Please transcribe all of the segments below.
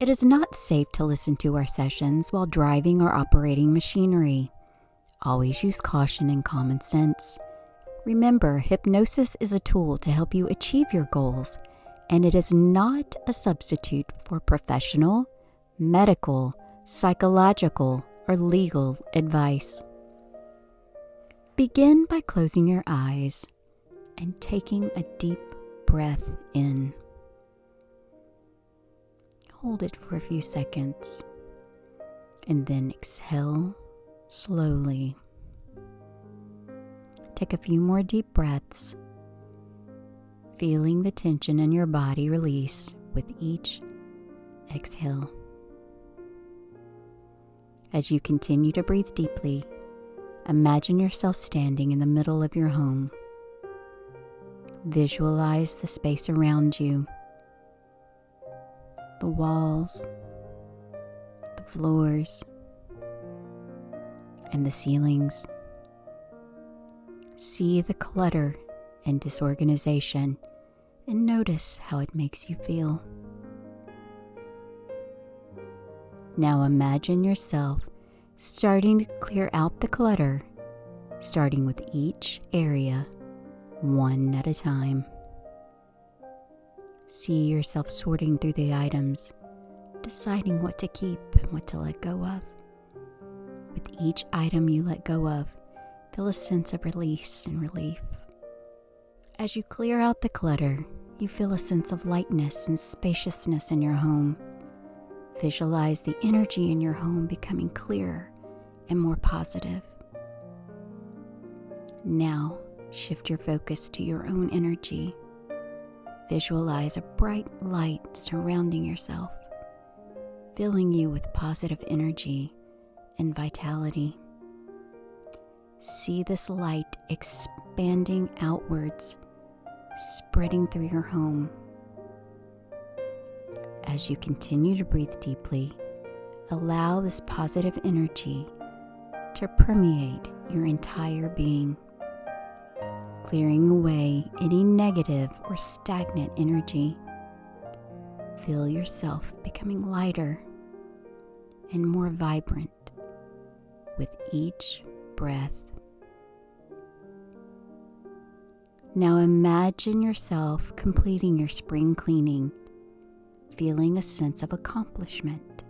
It is not safe to listen to our sessions while driving or operating machinery. Always use caution and common sense. Remember, hypnosis is a tool to help you achieve your goals, and it is not a substitute for professional, medical, psychological, or legal advice. Begin by closing your eyes and taking a deep breath in. Hold it for a few seconds, and then exhale slowly. Take a few more deep breaths, feeling the tension in your body release with each exhale. As you continue to breathe deeply, imagine yourself standing in the middle of your home. Visualize the space around you, the walls, the floors, and the ceilings. See the clutter and disorganization and notice how it makes you feel. Now imagine yourself starting to clear out the clutter, starting with each area, one at a time. See yourself sorting through the items, deciding what to keep and what to let go of. With each item you let go of, feel a sense of release and relief. As you clear out the clutter, you feel a sense of lightness and spaciousness in your home. Visualize the energy in your home becoming clearer and more positive. Now, shift your focus to your own energy. Visualize a bright light surrounding yourself, filling you with positive energy and vitality. See this light expanding outwards, spreading through your home. As you continue to breathe deeply, allow this positive energy to permeate your entire being, clearing away any negative or stagnant energy. Feel yourself becoming lighter and more vibrant with each breath. Now imagine yourself completing your spring cleaning, feeling a sense of accomplishment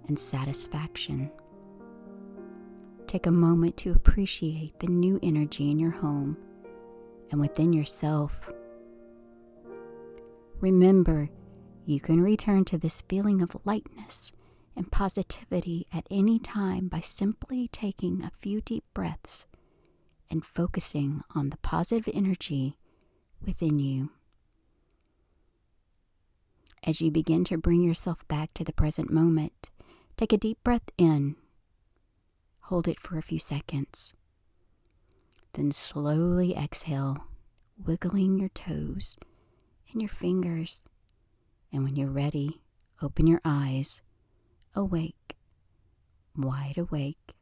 and satisfaction. Take a moment to appreciate the new energy in your home and within yourself. Remember, you can return to this feeling of lightness and positivity at any time by simply taking a few deep breaths and focusing on the positive energy within you. As you begin to bring yourself back to the present moment, take a deep breath in. Hold it for a few seconds. Then slowly exhale, wiggling your toes and your fingers. And when you're ready, open your eyes, awake, wide awake,